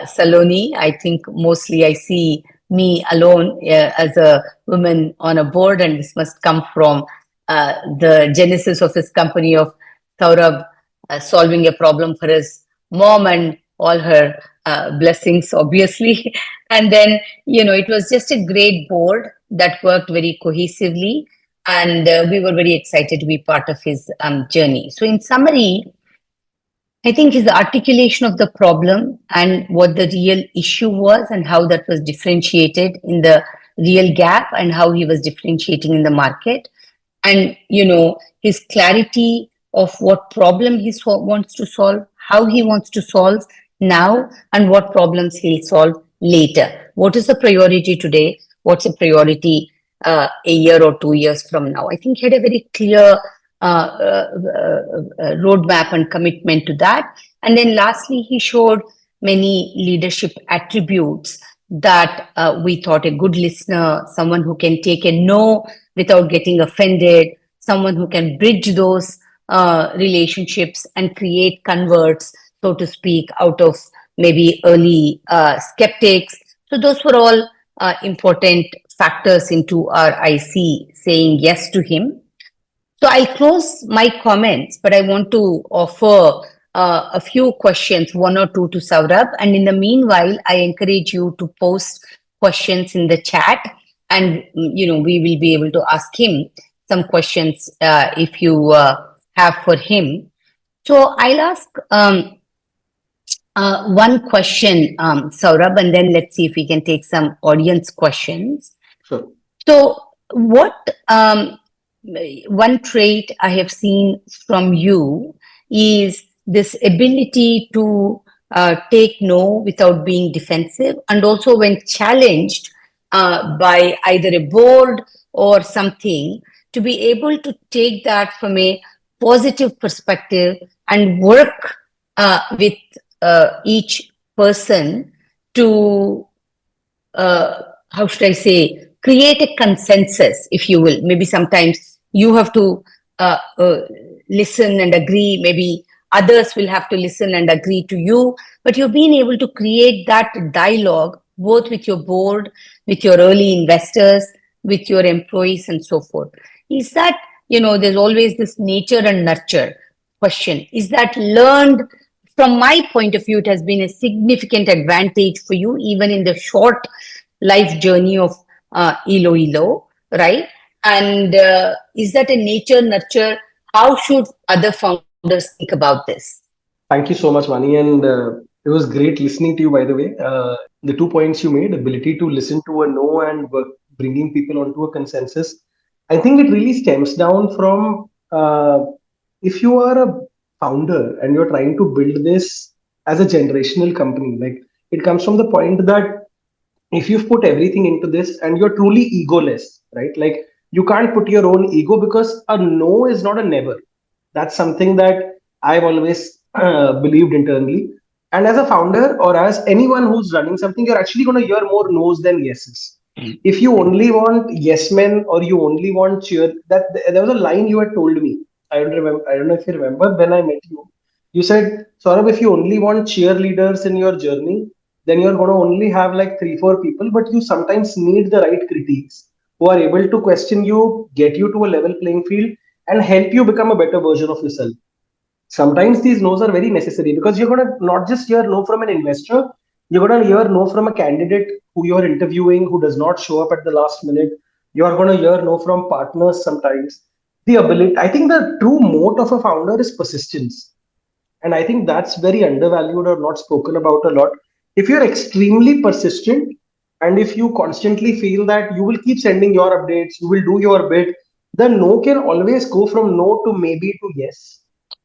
Saloni. I think mostly I see me alone as a woman on a board, and this must come from the genesis of his company of Saurabh solving a problem for his mom and all her blessings, obviously. And then, it was just a great board that worked very cohesively, and we were very excited to be part of his journey. So, in summary, I think his articulation of the problem and what the real issue was and how that was differentiated in the real gap and how he was differentiating in the market, and his clarity of what problem he wants to solve, how he wants to solve now, and what problems he'll solve later. What is the priority today? What's a priority a year or 2 years from now? I think he had a very clear roadmap and commitment to that. And then lastly, he showed many leadership attributes that we thought: a good listener, someone who can take a no without getting offended, someone who can bridge those relationships and create converts, so to speak, out of maybe early skeptics. So those were all important factors into our IC saying yes to him. So I'll close my comments, but I want to offer a few questions, one or two, to Saurabh. And in the meanwhile, I encourage you to post questions in the chat, and we will be able to ask him some questions if you have for him. So I'll ask one question, Saurabh, and then let's see if we can take some audience questions. Sure. So what one trait I have seen from you is this ability to take no without being defensive, and also when challenged by either a board or something, to be able to take that from a positive perspective and work with each person to, how should I say, create a consensus, if you will. Maybe sometimes you have to listen and agree, maybe others will have to listen and agree to you, but you've been able to create that dialogue both with your board, with your early investors, with your employees, and so forth. Is that, there's always this nature and nurture question. Is that learned? From my point of view, it has been a significant advantage for you, even in the short life journey of Eloelo, right? And is that a nature nurture? How should other founders think about this? Thank you so much, Vani. And it was great listening to you, by the way. The 2 points you made, ability to listen to a no and bringing people onto a consensus. I think it really stems down from if you are a founder and you're trying to build this as a generational company, like it comes from the point that if you've put everything into this and you're truly egoless, right? Like you can't put your own ego, because a no is not a never. That's something that I've always believed internally. And as a founder or as anyone who's running something, you're actually going to hear more no's than yeses. If you only want yes men or you only want cheer, that there was a line you had told me. I don't remember. I don't know if you remember when I met you. You said, Saurabh, if you only want cheerleaders in your journey, then you're going to only have like 3-4 people, but you sometimes need the right critiques who are able to question you, get you to a level playing field, and help you become a better version of yourself. Sometimes these no's are very necessary, because you're going to not just hear no from an investor, you're going to hear no from a candidate who you're interviewing who does not show up at the last minute. You're going to hear no from partners sometimes. The ability, I think the true moat of a founder is persistence. And I think that's very undervalued or not spoken about a lot. If you're extremely persistent, and if you constantly feel that you will keep sending your updates, you will do your bit, the no can always go from no to maybe to yes.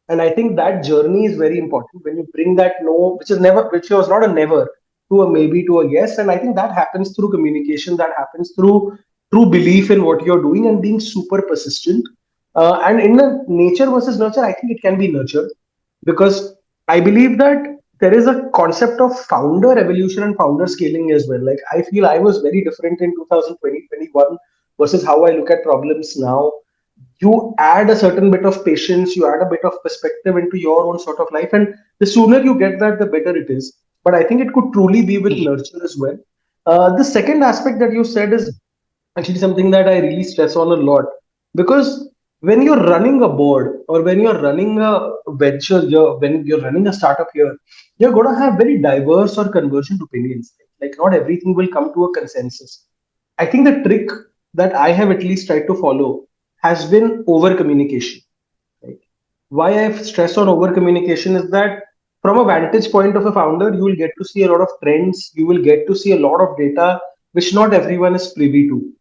And I think that journey is very important when you bring that no, which was not a never, to a maybe to a yes. And I think that happens through communication, that happens through true belief in what you're doing and being super persistent. And in the nature versus nurture, I think it can be nurtured, because I believe that there is a concept of founder evolution and founder scaling as well. Like, I feel I was very different in 2020, 21 versus how I look at problems now. You add a certain bit of patience, you add a bit of perspective into your own sort of life, and the sooner you get that, the better it is. But I think it could truly be with nurture as well. The second aspect that you said is actually something that I really stress on a lot, because when you're running a board or when you're running a venture here, when you're running a startup here, you're going to have very diverse or convergent opinions. Like, not everything will come to a consensus. I think the trick that I have at least tried to follow has been over communication. Right? Why I've stressed on over communication is that from a vantage point of a founder, you will get to see a lot of trends, you will get to see a lot of data which not everyone is privy to.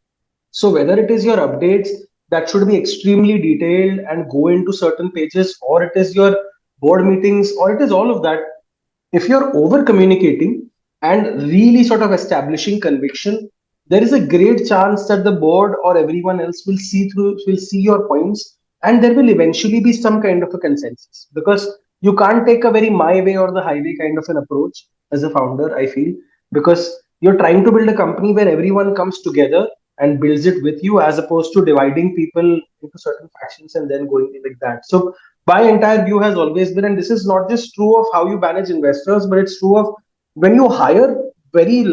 So whether it is your updates that should be extremely detailed and go into certain pages, or it is your board meetings, or it is all of that, if you're over communicating and really sort of establishing conviction, there is a great chance that the board or everyone else will see your points, and there will eventually be some kind of a consensus, because you can't take a very my way or the highway kind of an approach as a founder, I feel, because you're trying to build a company where everyone comes together and builds it with you, as opposed to dividing people into certain factions and then going like that. So my entire view has always been, and this is not just true of how you manage investors, but it's true of when you hire very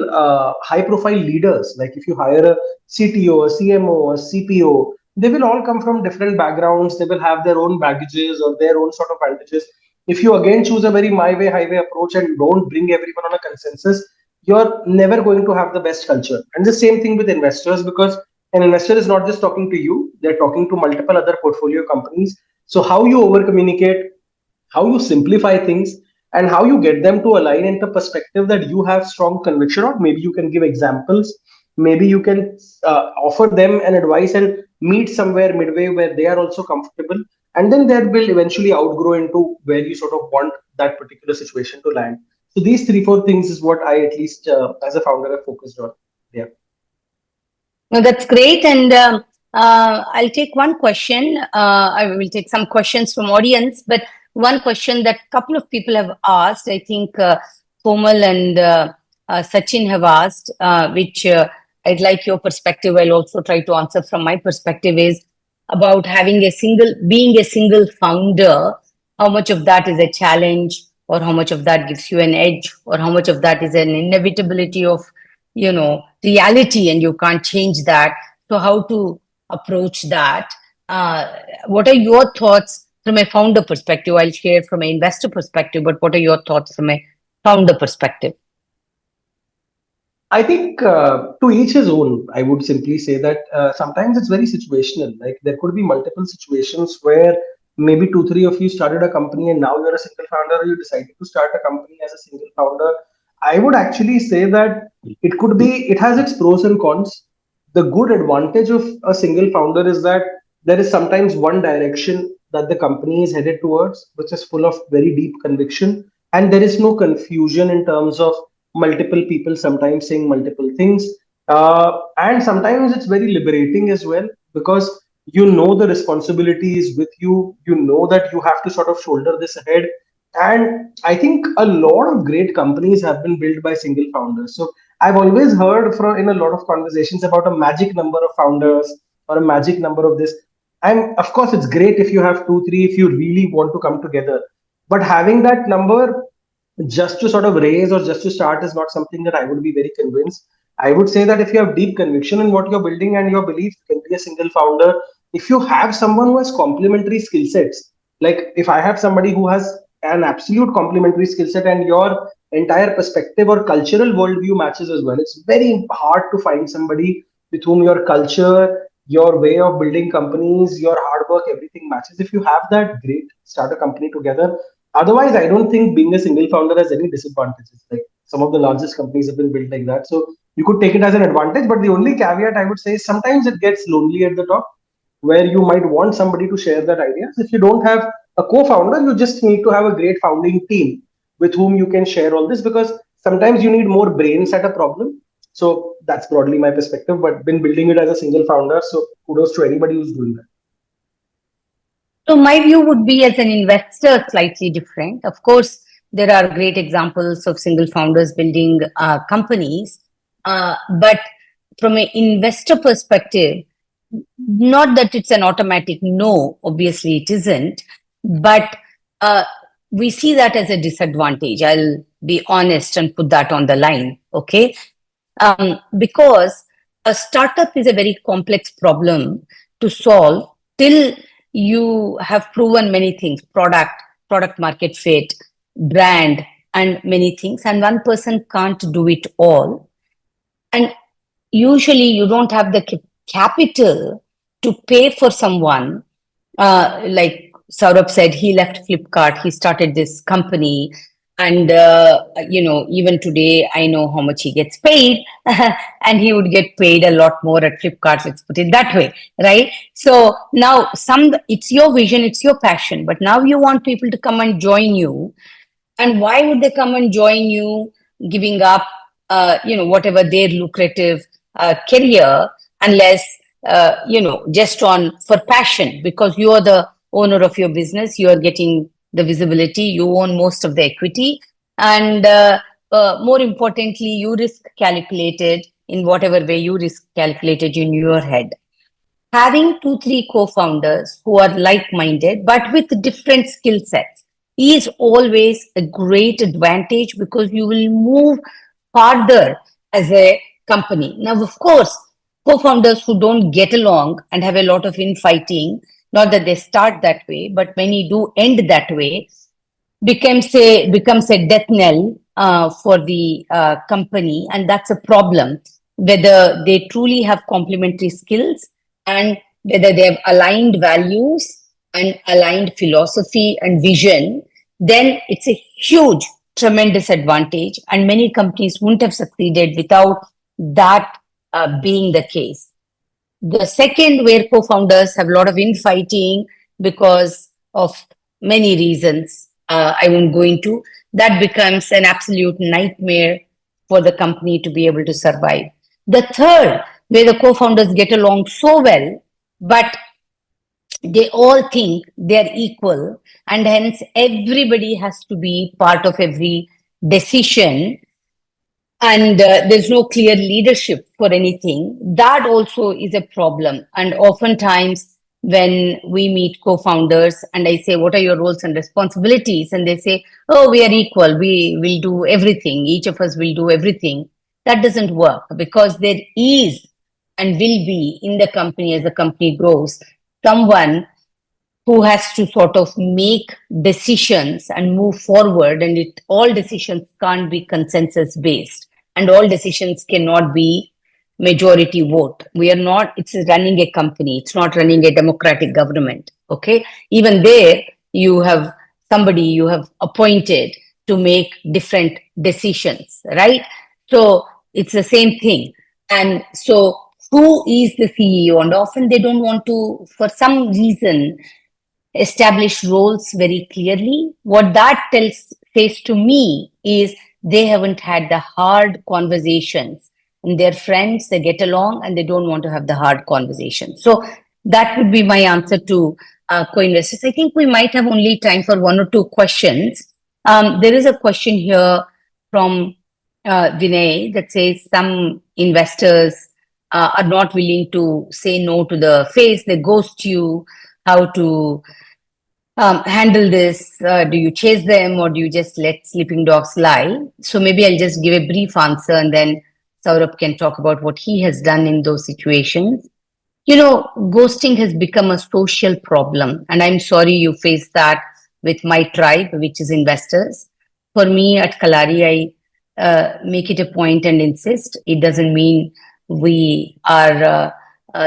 high profile leaders. Like, if you hire a CTO, a CMO, a CPO, they will all come from different backgrounds, they will have their own baggages or their own sort of advantages. If you again choose a very my way highway approach and don't bring everyone on a consensus, you're never going to have the best culture. And the same thing with investors, because an investor is not just talking to you, they're talking to multiple other portfolio companies. So how you over communicate, how you simplify things, and how you get them to align into perspective that you have strong conviction on. Maybe you can give examples, maybe you can offer them an advice and meet somewhere midway where they are also comfortable, and then that will eventually outgrow into where you sort of want that particular situation to land. So these three, four things is what I, at least as a founder, have focused on. Yeah. No, that's great. And I'll take one question. I will take some questions from audience, but one question that a couple of people have asked, I think Komal and Sachin have asked, which I'd like your perspective. I'll also try to answer from my perspective, is about being a single founder. How much of that is a challenge, or how much of that gives you an edge, or how much of that is an inevitability of reality, and you can't change that? So how to approach that? What are your thoughts from a founder perspective? I'll share from an investor perspective, but what are your thoughts from a founder perspective? I think to each his own. I would simply say that sometimes it's very situational. Like, there could be multiple situations where maybe two, three of you started a company and now you're a single founder, or you decided to start a company as a single founder. I would actually say that it has its pros and cons. The good advantage of a single founder is that there is sometimes one direction that the company is headed towards, which is full of very deep conviction, and there is no confusion in terms of multiple people sometimes saying multiple things. And sometimes it's very liberating as well, because you know the responsibility is with you, you know that you have to sort of shoulder this ahead. And I think a lot of great companies have been built by single founders. So I've always heard from in a lot of conversations about a magic number of founders or a magic number of this. And of course, it's great if you have two, three, if you really want to come together. But having that number just to sort of raise or just to start is not something that I would be very convinced. I would say that if you have deep conviction in what you're building and your belief, you can be a single founder. If you have someone who has complementary skill sets, like if I have somebody who has an absolute complementary skill set and your entire perspective or cultural worldview matches as well, it's very hard to find somebody with whom your culture, your way of building companies, your hard work, everything matches. If you have that, great, start a company together. Otherwise, I don't think being a single founder has any disadvantages. Like, some of the largest companies have been built like that. So you could take it as an advantage. But the only caveat I would say is sometimes it gets lonely at the top, where you might want somebody to share that ideas. If you don't have a co-founder, you just need to have a great founding team with whom you can share all this, because sometimes you need more brains at a problem. So that's broadly my perspective, but been building it as a single founder. So kudos to anybody who's doing that. So my view would be as an investor slightly different. Of course, there are great examples of single founders building companies, but from an investor perspective, not that it's an automatic no, obviously it isn't, but we see that as a disadvantage. I'll be honest and put that on the line, okay? Because a startup is a very complex problem to solve till you have proven many things: product market fit, brand, and many things. And one person can't do it all. And usually you don't have the capital to pay for someone. Like Saurabh said, he left Flipkart, he started this company. And, even today, I know how much he gets paid, and he would get paid a lot more at Flipkart, let's put it that way, right? So now it's your vision, it's your passion, but now you want people to come and join you. And why would they come and join you, giving up, whatever their lucrative career, unless, just for passion, because you are the owner of your business, you are getting the visibility, you own most of the equity, and more importantly, you risk calculated in whatever way you risk calculated in your head. Having 2, 3 co-founders who are like-minded but with different skill sets is always a great advantage, because you will move farther as a company. Now, of course, co-founders who don't get along and have a lot of infighting, not that they start that way, but many do end that way, becomes a death knell for the company, and that's a problem. Whether they truly have complementary skills, and whether they have aligned values and aligned philosophy and vision, then it's a huge, tremendous advantage. And many companies wouldn't have succeeded without that being the case. The second, where co-founders have a lot of infighting because of many reasons, I won't go into, that becomes an absolute nightmare for the company to be able to survive. The third, where the co-founders get along so well, but they all think they're equal, and hence everybody has to be part of every decision, and there's no clear leadership for anything. That also is a problem. And oftentimes when we meet co-founders and I say, what are your roles and responsibilities? And they say, oh, we are equal, we will do everything, each of us will do everything. That doesn't work, because there is and will be in the company, as the company grows, someone who has to sort of make decisions and move forward. And all decisions can't be consensus based, and all decisions cannot be majority vote. It's running a company, it's not running a democratic government. Okay. Even there, you have somebody you have appointed to make different decisions, right? So it's the same thing. And so who is the CEO? And often they don't want to, for some reason, establish roles very clearly. What that says to me is they haven't had the hard conversations, and they're friends, they get along, and they don't want to have the hard conversations. So that would be my answer to co-investors. I think we might have only time for 1 or 2 questions. There is a question here from Vinay that says some investors are not willing to say no to the face, they ghost you. How to handle this? Do you chase them, or do you just let sleeping dogs lie? So maybe I'll just give a brief answer, and then Saurabh can talk about what he has done in those situations. Ghosting has become a social problem, and I'm sorry you face that with my tribe, which is investors. For me at Kalaari, I make it a point and insist. It doesn't mean we are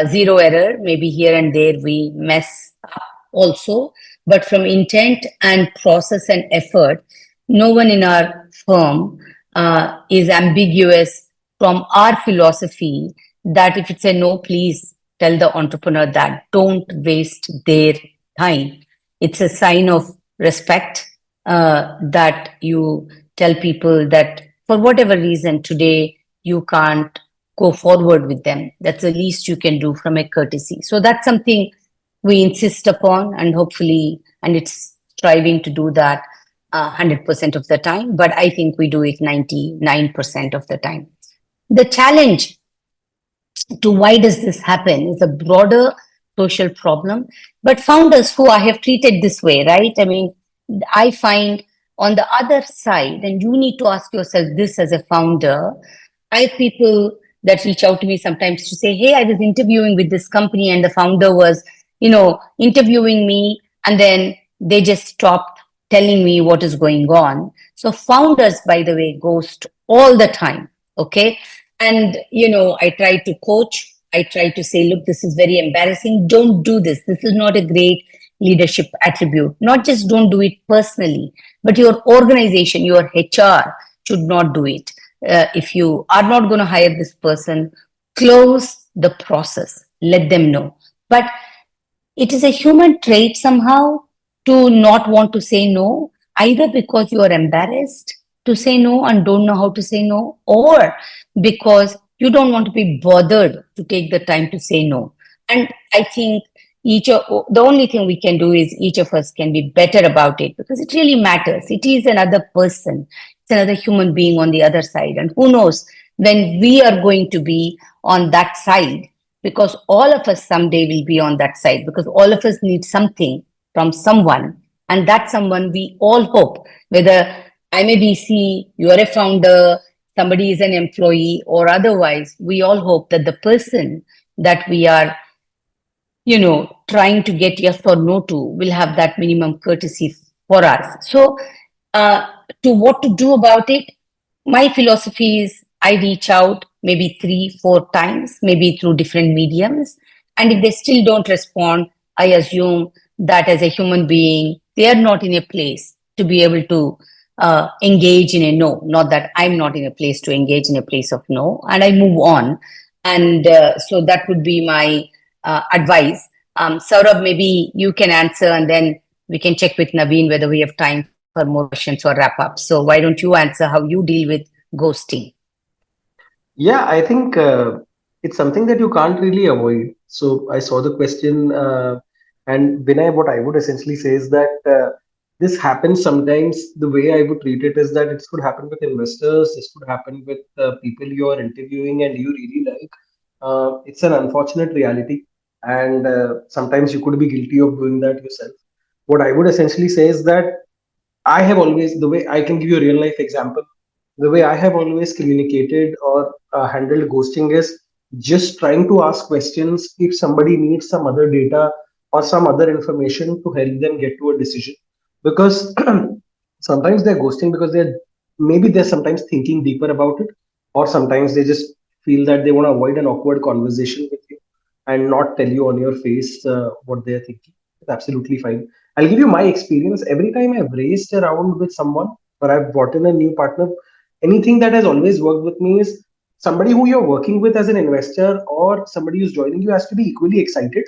zero error. Maybe here and there we mess up also, but from intent and process and effort, no one in our firm is ambiguous from our philosophy that if it's a no, please tell the entrepreneur that. Don't waste their time. It's a sign of respect that you tell people that for whatever reason today you can't go forward with them. That's the least you can do from a courtesy. So that's something we insist upon, and hopefully, and it's striving to do that 100% of the time, but I think we do it 99% of the time. The challenge to why does this happen is a broader social problem, but founders who I have treated this way, right? I mean, I find on the other side, and you need to ask yourself this as a founder, I have people that reach out to me sometimes to say, hey, I was interviewing with this company and the founder was, interviewing me, and then they just stopped telling me what is going on. So founders, by the way, ghost all the time. Okay. And, I try to coach. I try to say, look, this is very embarrassing. Don't do this. This is not a great leadership attribute. Not just don't do it personally, but your organization, your HR should not do it. If you are not going to hire this person, close the process, let them know. But it is a human trait somehow to not want to say no, either because you are embarrassed to say no and don't know how to say no, or because you don't want to be bothered to take the time to say no. And I think the only thing we can do is each of us can be better about it, because it really matters. It is another person, it's another human being on the other side. And who knows when we are going to be on that side, because all of us someday will be on that side, because all of us need something from someone. And that someone we all hope, whether I may be C, you are a founder, somebody is an employee, or otherwise, we all hope that the person that we are trying to get yes or no to will have that minimum courtesy for us. So, to what to do about it, my philosophy is I reach out maybe 3-4 times, maybe through different mediums. And if they still don't respond, I assume that as a human being, they are not in a place to be able to engage in a no. Not that I'm not in a place to engage in a place of no, and I move on. And so that would be my advice. Saurabh, maybe you can answer, and then we can check with Naveen whether we have time for more questions or wrap up. So why don't you answer how you deal with ghosting? Yeah, I think it's something that you can't really avoid. So I saw the question, and Vinay, what I would essentially say is that this happens sometimes. The way I would treat it is that it could happen with investors, this could happen with people you are interviewing and you really like. It's an unfortunate reality, and sometimes you could be guilty of doing that yourself. What I would essentially say is that I have always, the way I can give you a real life example, the way I have always communicated or handled ghosting is just trying to ask questions if somebody needs some other data or some other information to help them get to a decision. Because sometimes they're ghosting because they're maybe they're sometimes thinking deeper about it, or sometimes they just feel that they want to avoid an awkward conversation with you and not tell you on your face what they're thinking. It's absolutely fine. I'll give you my experience. Every time I've raced around with someone or I've brought in a new partner, anything that has always worked with me is somebody who you're working with as an investor or somebody who's joining you has to be equally excited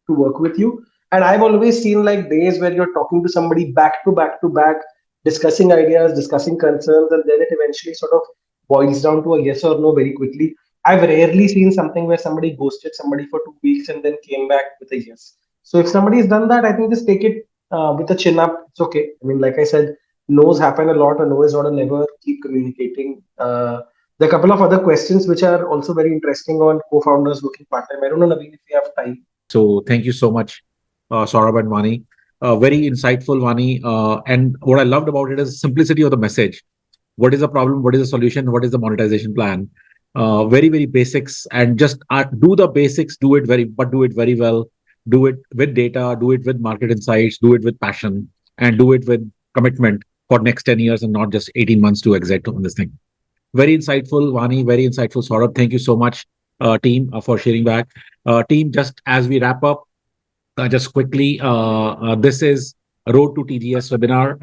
to work with you. And I've always seen like days where you're talking to somebody back to back to back, discussing ideas, discussing concerns, and then it eventually sort of boils down to a yes or no very quickly. I've rarely seen something where somebody ghosted somebody for 2 weeks and then came back with a yes. So if somebody has done that, I think just take it with a chin up. It's okay. I mean, like I said, no's happen a lot. A no is not a never. Keep communicating. There are a couple of other questions which are also very interesting on co-founders working part-time. I don't know, Naveen, if you have time. So thank you so much, Saurabh and Vani. Very insightful, Vani. And what I loved about it is simplicity of the message. What is the problem? What is the solution? What is the monetization plan? Very, very basics, and just do the basics, do it very well. Do it with data, do it with market insights, do it with passion, and do it with commitment for next 10 years and not just 18 months to exit on this thing. Very insightful, Vani, very insightful, Saurabh. Thank you so much, team, for sharing back. Team, just as we wrap up, just quickly, this is Road to TGS webinar.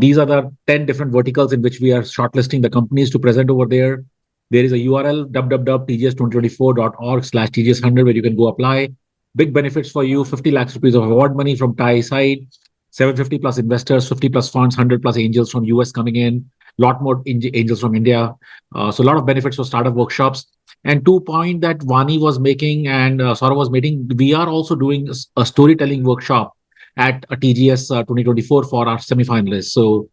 These are the 10 different verticals in which we are shortlisting the companies to present over there. There is a URL, www.tgs2024.org/TGS100, where you can go apply. Big benefits for you, 50 lakhs rupees of award money from Thai side, 750 plus investors, 50 plus funds, 100 plus angels from US coming in, lot more angels from India. So a lot of benefits for startup workshops. And 2 point that Vani was making and Saurabh was making, we are also doing a storytelling workshop at a TGS 2024 for our semifinalists. So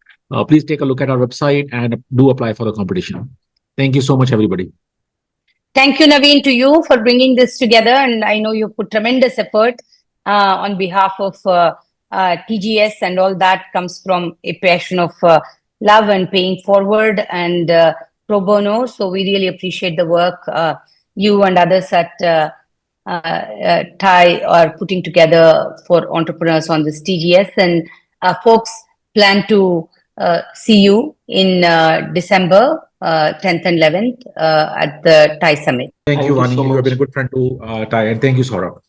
please take a look at our website and do apply for the competition. Thank you so much, everybody. Thank you, Naveen, to you for bringing this together. And I know you put tremendous effort on behalf of TGS, and all that comes from a passion of love and paying forward and pro bono. So we really appreciate the work you and others at TIE are putting together for entrepreneurs on this TGS. And folks, plan to see you in December 10th and 11th at the TIE Summit. Thank you, Thank you Vani. so You have been a much. good friend to TIE. And thank you, Saurabh.